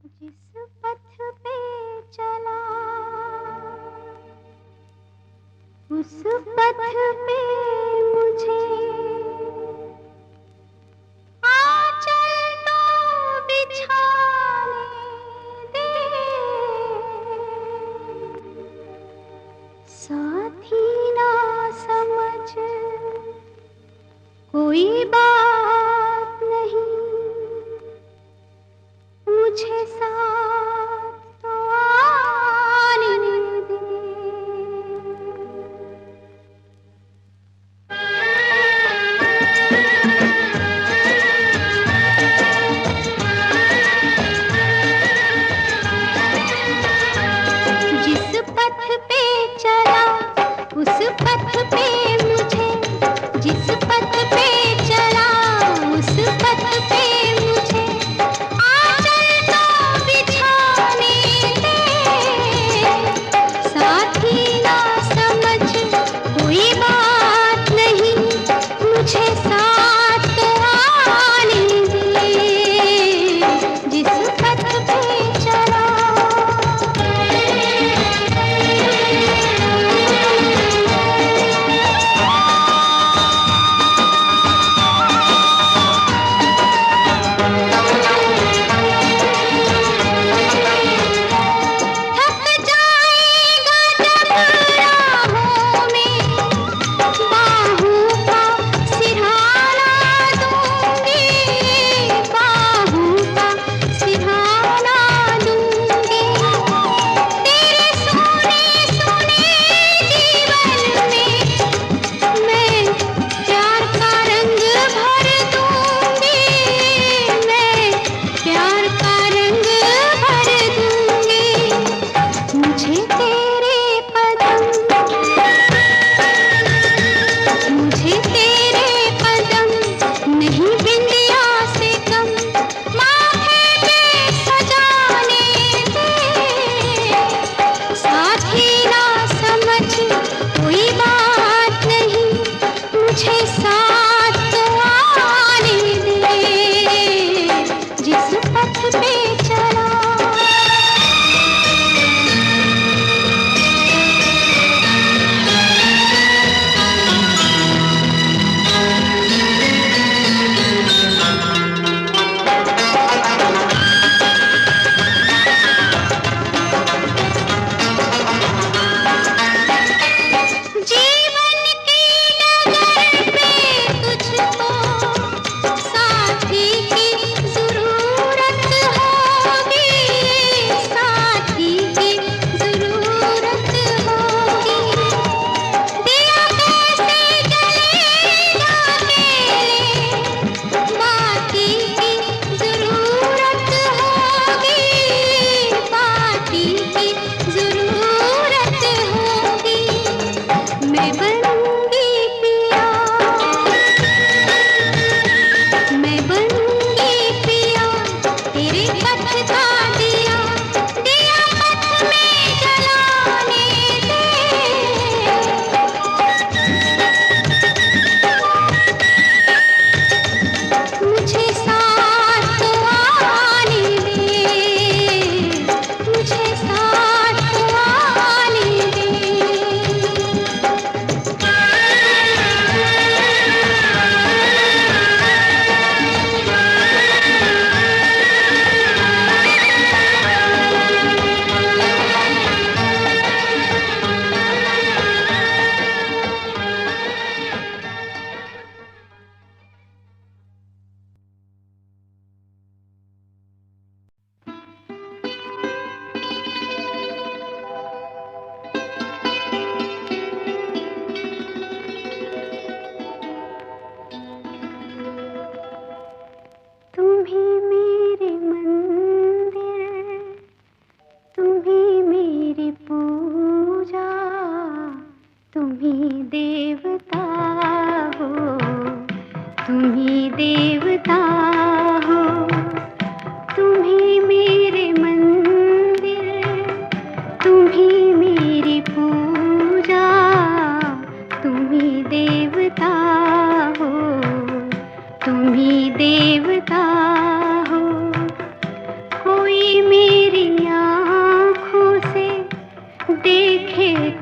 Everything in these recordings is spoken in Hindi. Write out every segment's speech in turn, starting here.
जिस पथ पे चला उस पथ पे मुझे आंचल तो बिछाने दे, साथी ना समझ कोई बात नहीं, मुझे साथ तो आने दे। जिस पथ पे चला उस पथ पे मुझे, जिस पथ पे चला उस पथ पे मुझे आंचल तो बिछाने दे, साथी ना समझ कोई बात नहीं, मुझे साथ तो आने दे। जिस पथ पे चला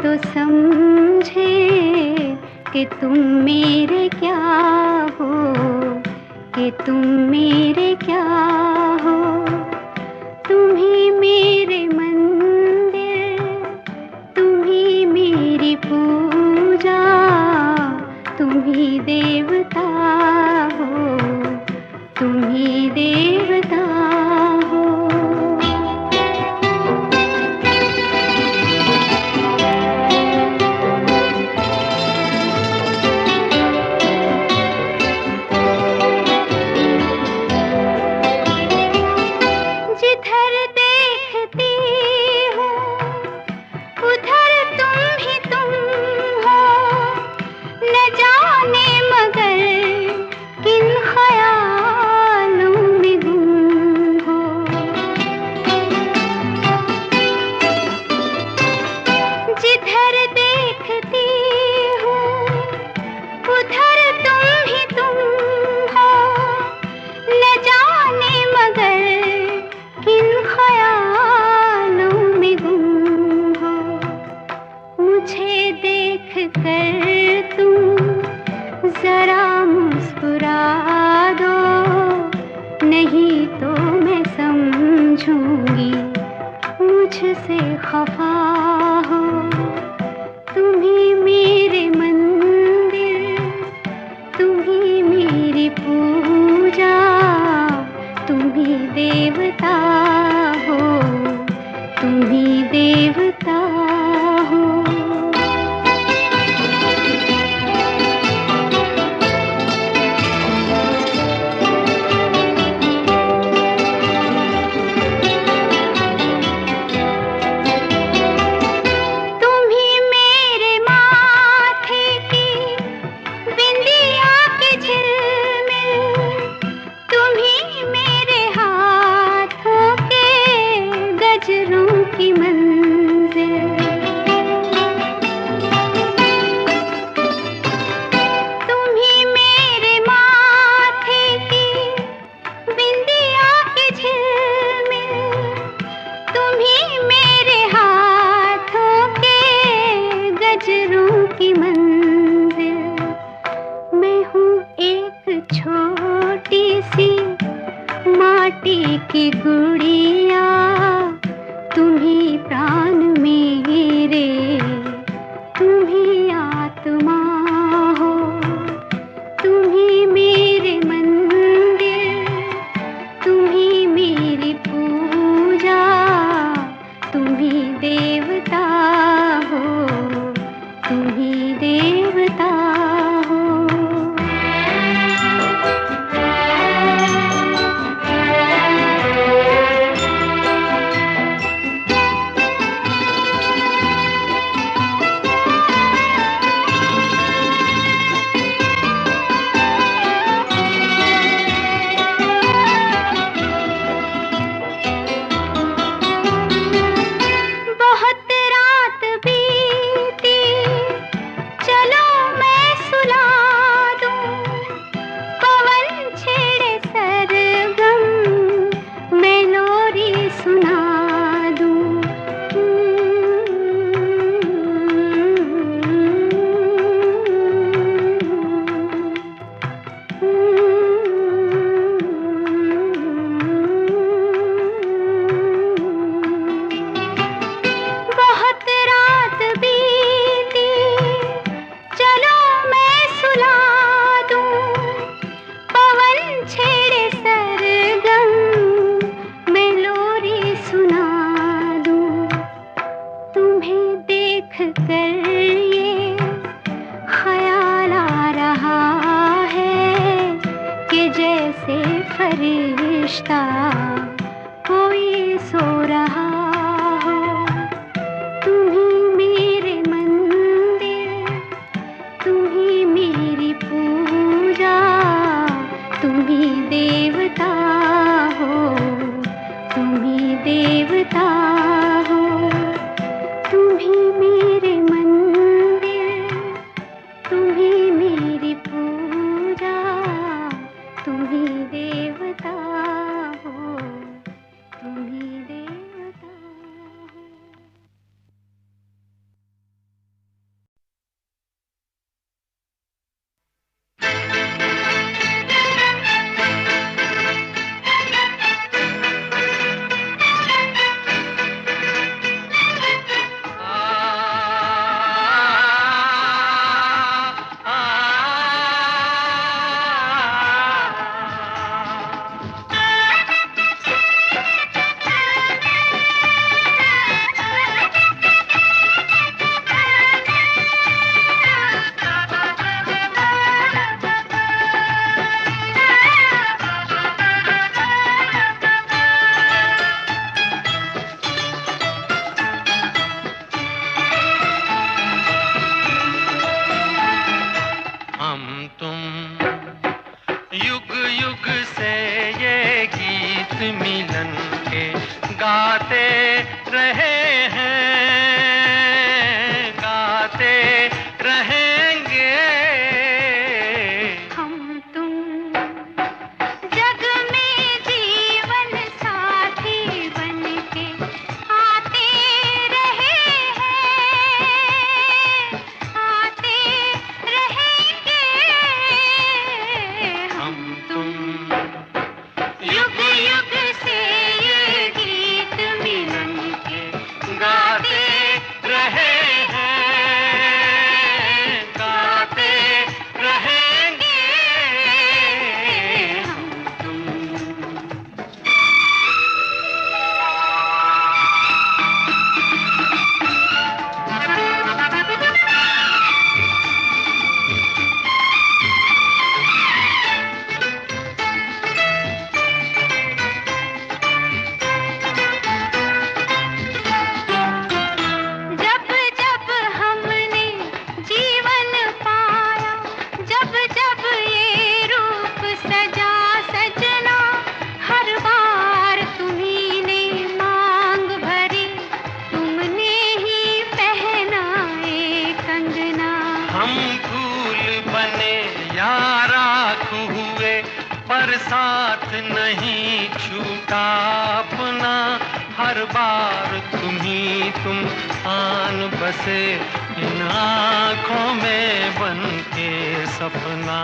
तो समझे कि तुम मेरे क्या हो, कि तुम मेरे क्या हो। तुम ही मेरे मंदिर, तुम ही मेरी पूजा, तुम ही देवता हो, तुम ही देवता हो। जिधर देखती हूँ उधर तुम ही तुम हो, न जाने मगर किन ख्यालों में गुम हो। जिधर देखती हूँ उधर तुम ही तुम हो, न जाने मगर किन ख्यालों में गुम हो। मुझे देख कर तुम जरा मुस्कुरा दो, नहीं तो मैं समझूंगी मुझसे खफा हो। तुम ही मेरे मंदिर, तुम ही मेरी पूजा, तुम ही देवता हो, तुम ही देवता हो। तुम ही मेरे माथे की बिंदिया के झिलमिल, तुम ही मेरे हाथों के गजरों की मंजिल। तुम ही मेरे माथे की बिंदिया के झिलमिल, तुम ही मेरे हाथों के गजरों की मंजिल। मैं हूँ एक छोटी सी माटी की गुड़िया, तुम ही प्राण मेरे, तुम ही आत्मा हो। तुम ही मेरे मंदिर, तुम ही मेरी पूजा, तुम ही देवता हो, तुम ही देवता हो। बहुत रात बीती, चलो मैं सुला दूं, पवन छेड़े सरगम, मैं लोरी सुना दूं। बहुत रात बीती, चलो मैं सुला दूं, पवन छेड़े सरगम, मैं लोरी सुना दूं। तुम्हें देख कर ये ख्याल आ रहा है कि जैसे फरिश्ता कोई सो रहा हो। तुम ही मेरे मंदिर, तुम ही मेरी पूजा, तुम ही देवता हो, तुम ही देवता हो। तुम ही मेरे मंदिर, तुम ही मेरी पूजा, तुम ही देवता हो, तुम ही देवता हो। गाते रहे हैं, गाते रहेंगे हम तुम जग में जीवन साथी बनके आते रहे हैं, आते रहेंगे हम तुम। युग युग से ये गीत मिलन के गाते रहे हैं, गाते रहेंगे हम तुम। जब जब हमने जीवन पाया, जब जब ये रूप सजा सजना, हर बार तुम्ही ने मांग भरी, तुमने ही पहनाए कंगना। हम फूल बने या राख हुए, पर साथ नहीं छूटा अपना। हर बार तुम आन बसे इन आँखों में बन के सपना।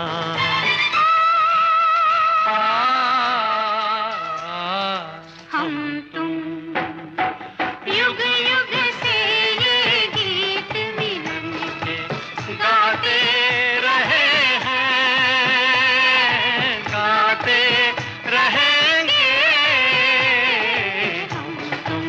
हम तुम युग युग से ये गीत मिलन के गाते रहे हैं, गाते रहेंगे हम तुम।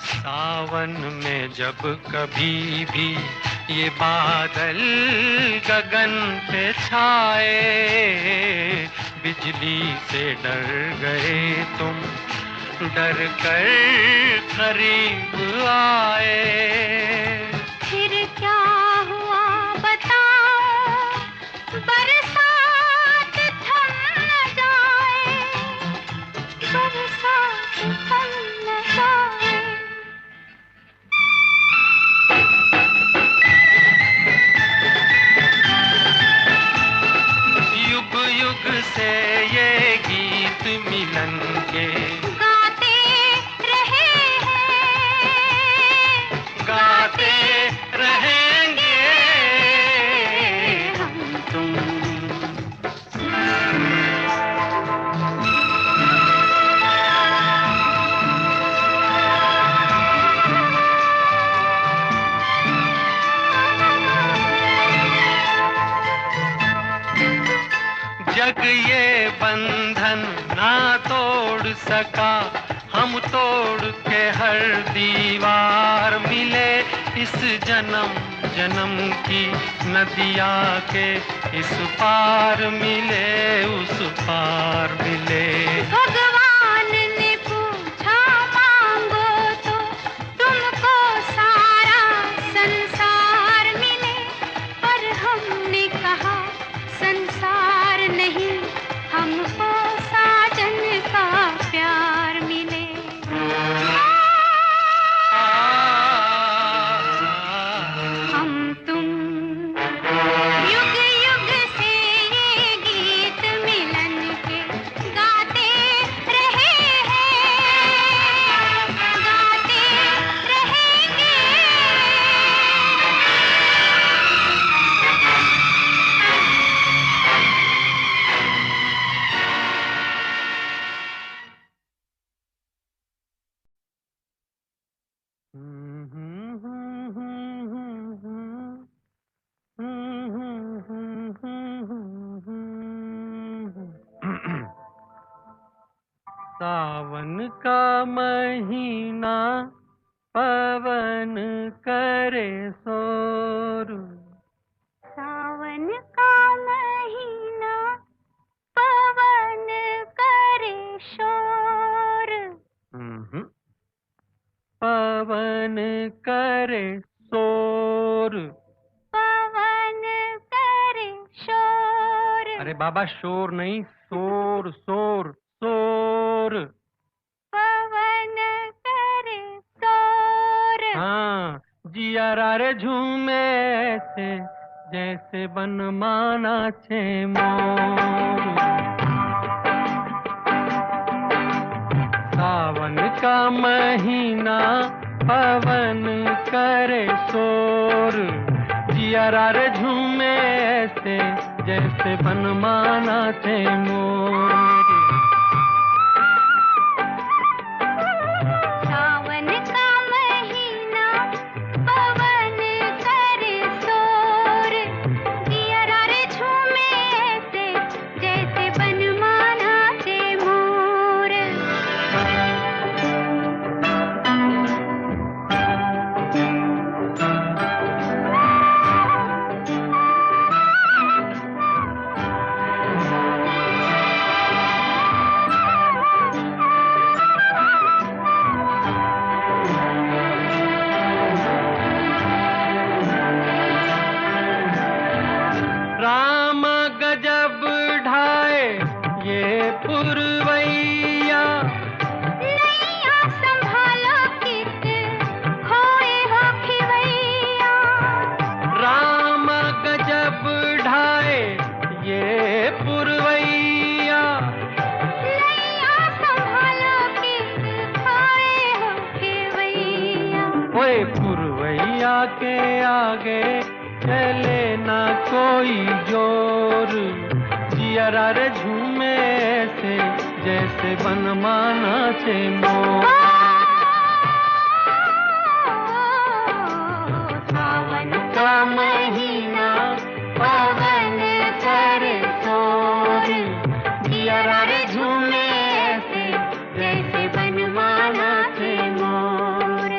सावन में जब कभी भी ये बादल गगन पे छाए, बिजली से डर गए तुम, डर कर करीब आए। फिर क्या हुआ बताओ, बरसात थम न जाए, बरसात थम न जाए। युग युग से ये गीत मिलन के गाते रहे हैं, गाते रहेंगे हम तुम। जग ये बंधन ना तोड़ सका, हम तोड़ के हर दीवार मिले। इस जन्म जन्म की नदिया के इस पार मिले, उस पार मिले। भगवान ने पूछा मांगो तो तुमको सारा संसार मिले, पर हमने कहा संसार नहीं, हमको साजन का प्यार मिले। हम तुम युग युग से ये गीत मिलन के गाते रहे हैं, गाते रहेंगे। सावन का महीना, पवन पवन करे शोर। सावन का महीना पवन करे शोर। पवन करे शोर। पवन करे शोर। अरे बाबा शोर नहीं, शोर शोर शोर। पवन करे शोर। हाँ, जियारा रे झूमे ऐसे जैसे बनमाना छे मोर। सावन का महीना पवन करे शोर। जियारा रे झूमे ऐसे जैसे बनमाना छे मोर। सावन का महीना पवन करे शोर। जियरा रे झूमे ऐसे जैसे बनमाना छे मोर। राम गजब ढाए ये पुरवैया। नैया संभालो कित खोए हो खिवैया। राम गजब ढाए ये पुरवैया। नैया संभालो कित खोए हो खिवैया। ओए पुरवैया के आगे चले ना कोई जोर। जियरा रे झूमे ऐसे जैसे बनमाना छे मोर। सावन का महीना पवन करे शोर। जियरा रे झूमे ऐसे जैसे बनमाना छे मोर।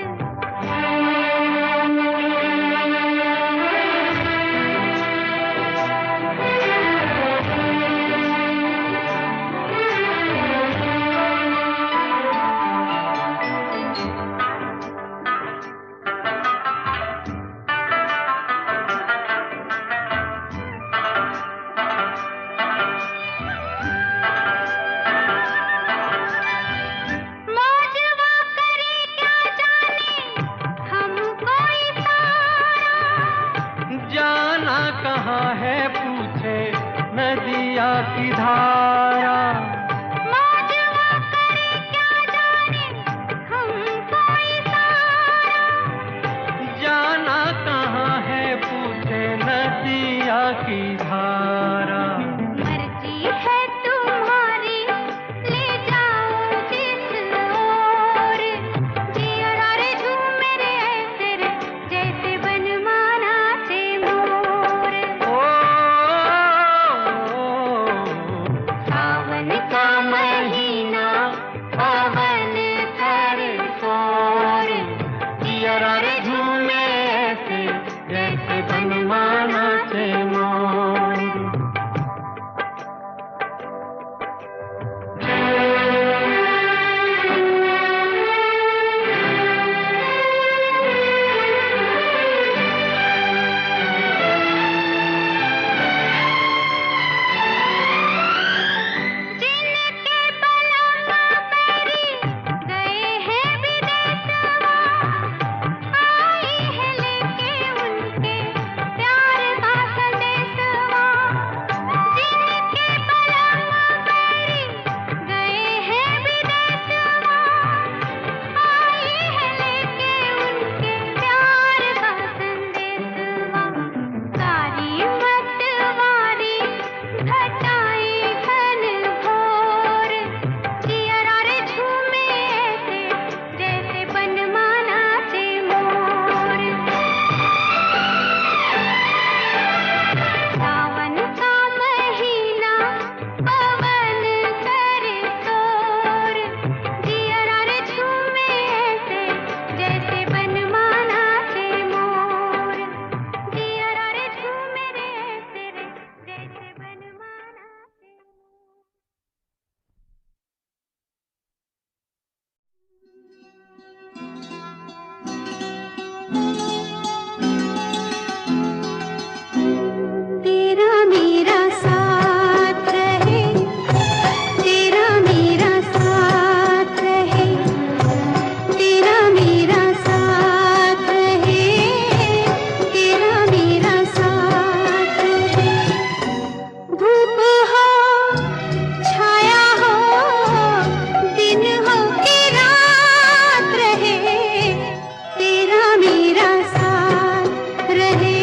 मेरा साथ रहे,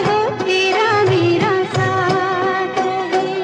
हो तेरा मेरा साथ रहे।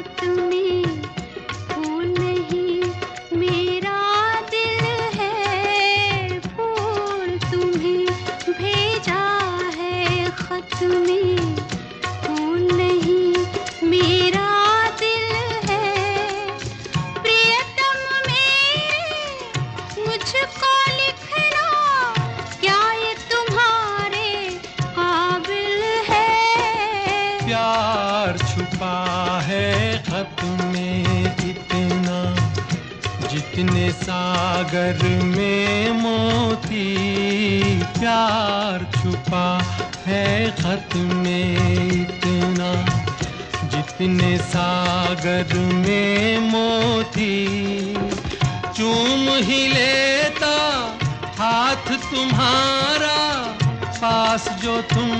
खत में फूल नहीं, मेरा दिल है फूल तुम्हें भेजा है खत में फूल नहीं, मेरा दिल है प्रियतम मेरे मुझको लिखना, क्या ये तुम्हारे काबिल है? प्यार छुपा है खत में इतना, जितने सागर में मोती। प्यार छुपा है खत में इतना, जितने सागर में मोती। चूम ही लेता हाथ तुम्हारा, पास जो तुम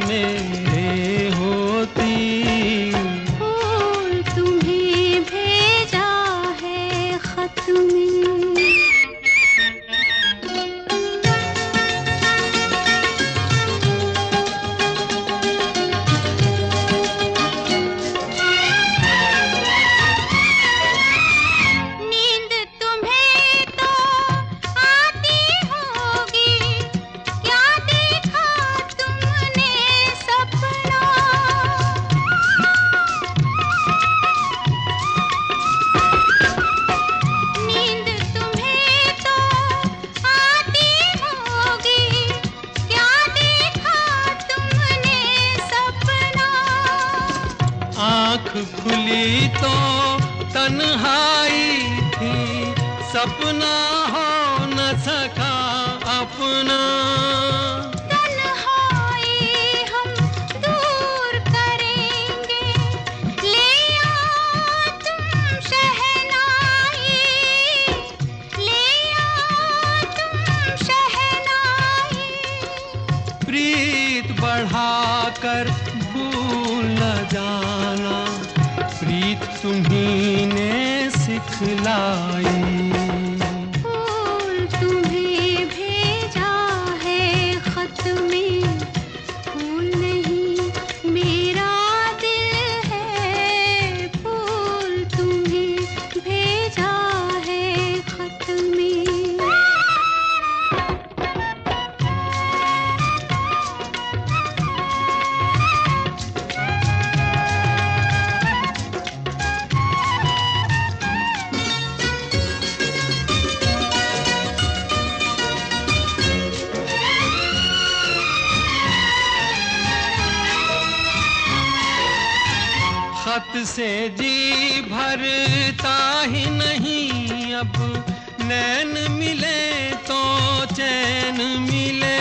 मेरे होती। फूल तुम्हें भेजा है खत में। नींद तुम्हें तो आती होगी, क्या देखा तुमने सपना? नींद तुम्हें तो आती होगी, क्या देखा तुमने सपना? आँख खुली तो तन्हाई थी, सपना हो न सका अपना। तन्हाई हम दूर करेंगे, ले आओ तुम शहनाई, ले आओ तुम शहनाई। प्रीत बढ़ाकर भूल न जाना, प्रीत तुम्ही ने सिखलाई। फूल तुम्हें भेजा है खत में फूल नहीं, मेरा दिल है फूल तुम्हें भेजा है खत में। खत से जी भरता ही नहीं, अब नैन मिले तो चैन मिले।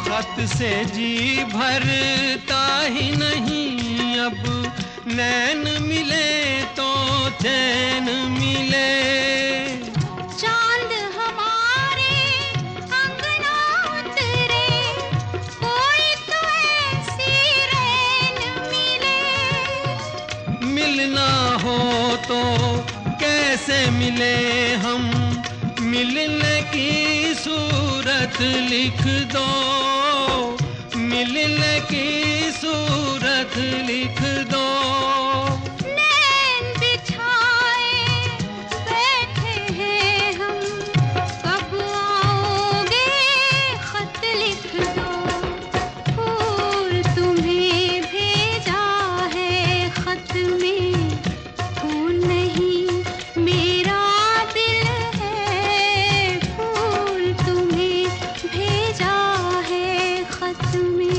खत से जी भरता ही नहीं, अब नैन मिले तो चैन मिले। चांद हमारे अंगना उतरे, कोई तो ऐसी रैन मिले। मिलना हो तो कैसे मिले हम, मिलने की सूरत लिख दो, मिलने की सूरत लिख दो। नैन बिछाए बैठे हैं हम, कब आओगे खत लिख दो। फूल तुम्हें भेजा है खत में फूल नहीं, मेरा दिल है फूल तुम्हें भेजा है खत में।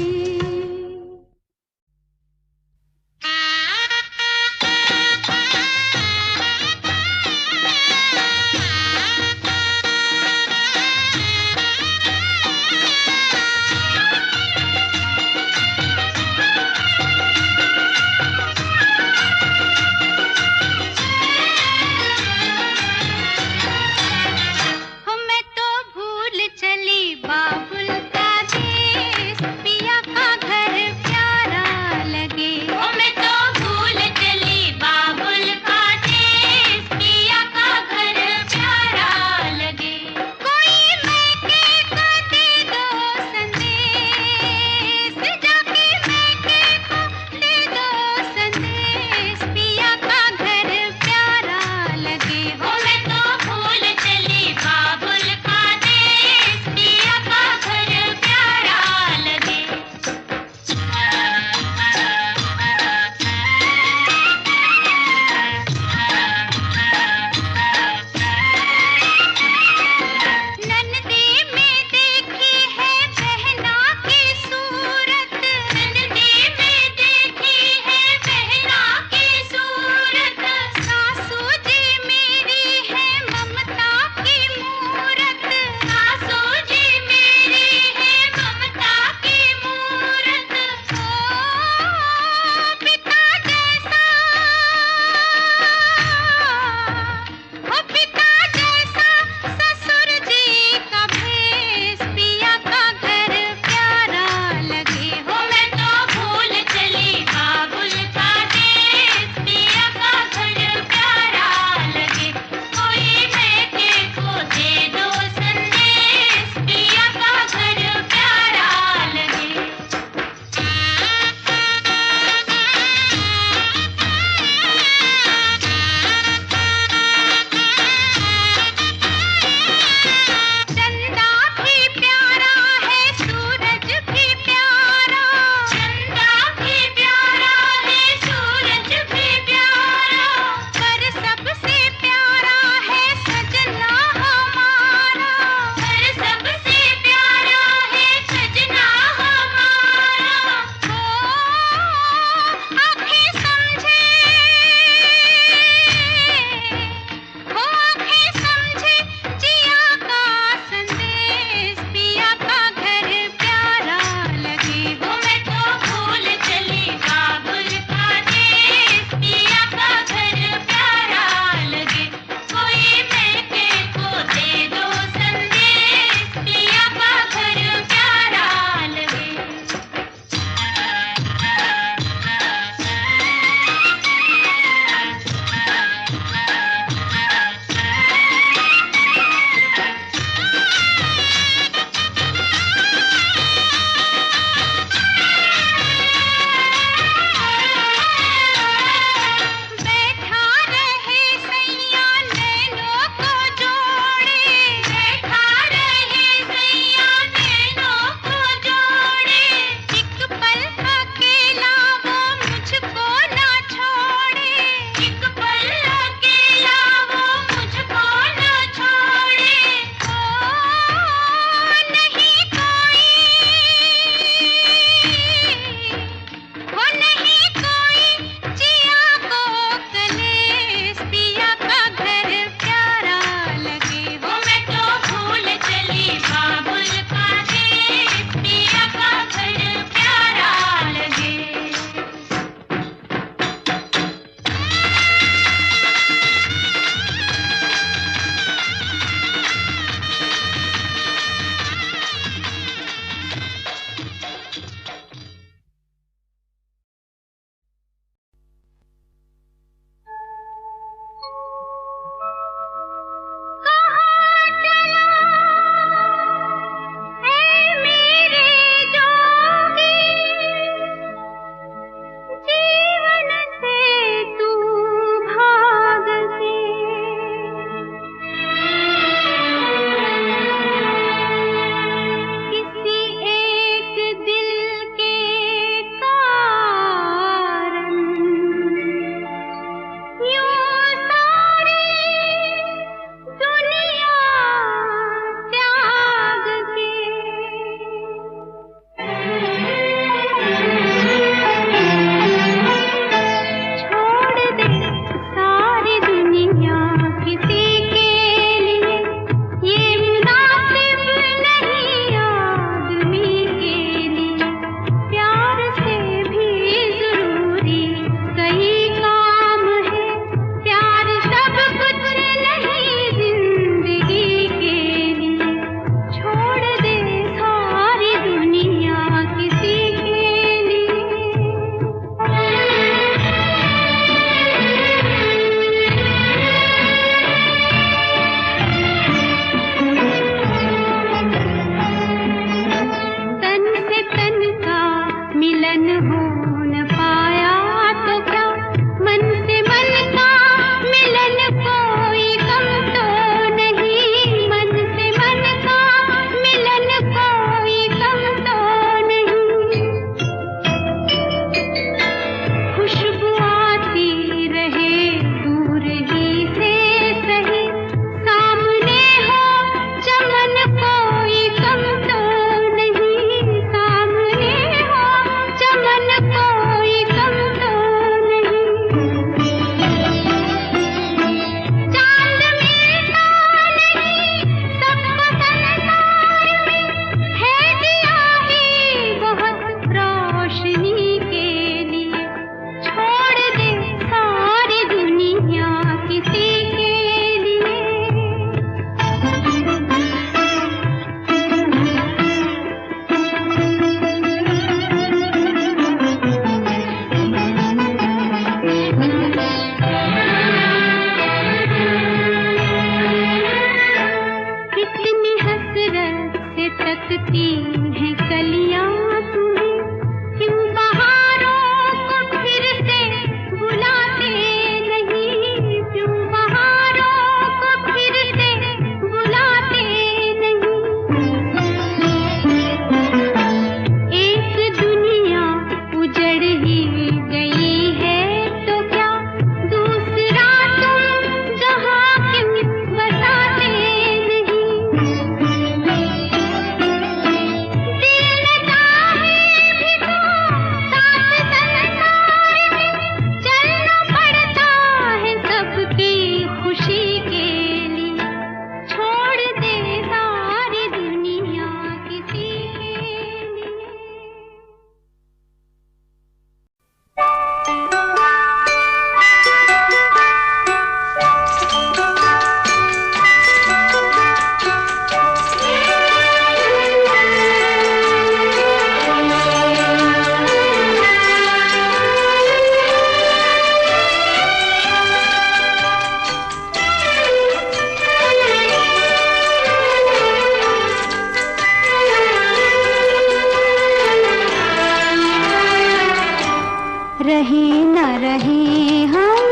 रहे न रहे हम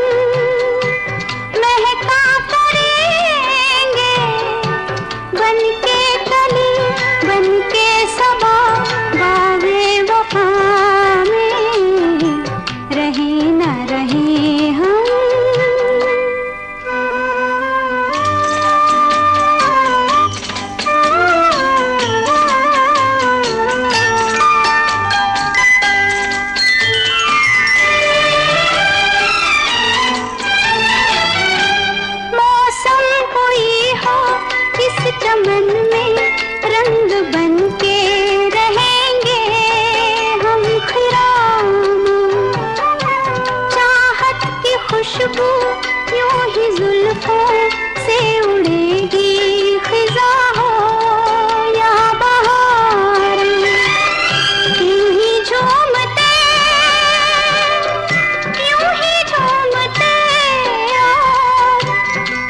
महका करेंगे बनके कली बनके सबा बागे वफा में रहे न रहे हम। चमन में रंग बनके रहेंगे हम खिराम, चाहत की खुशबू यूं ही जुल्फों से उड़ेगी खिजा हो या बहार, यूं ही झूमते और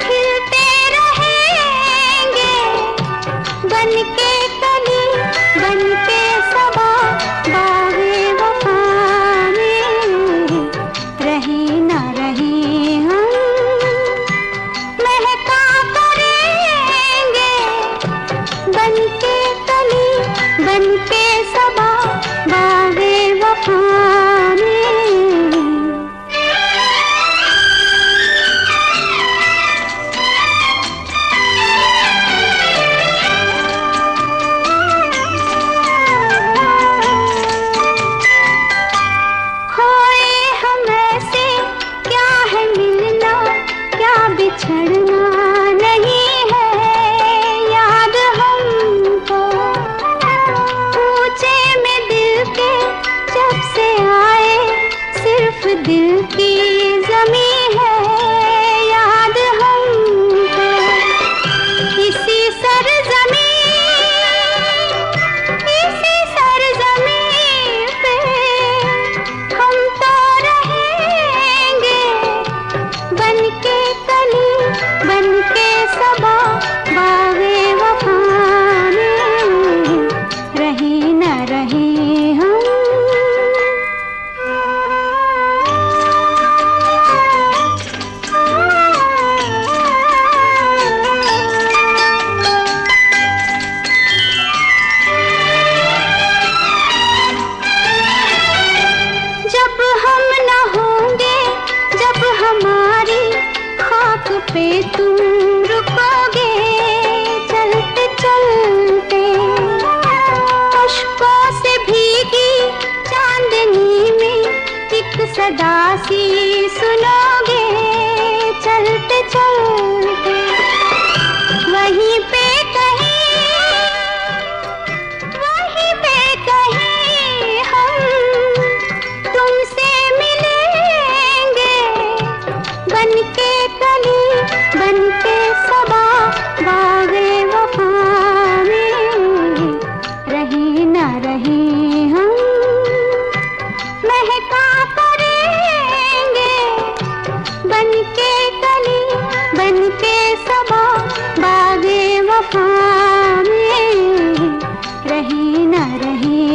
खिलते रहेंगे बनके कली बनके सबा बागे वफा में रहे न रहे हम महका करेंगे बनके कली बनके सबा बागे वफा में। बिछड़ना नहीं है याद हमको, पूछे में दिल के जब से आए सिर्फ दिल की जमी है याद हमको। इसी सरजमी पे हम तो रहेंगे बनके कली बनके सबा बागे वफा में रहे न रहे हम। जब हम न होंगे जब हमारी खाक पे तुम रुकोगे चलते चलते, अश्कों से भीगी चांदनी में एक सदा सी सुनोगे चलते चलते, वहीं पे कहीं हम तुमसे मिलेंगे बनके कली बनके सबा बागे वफा में रहे न रहे हम महका करेंगे बनके कली बनके सबा बागे वफा में रहे न रहे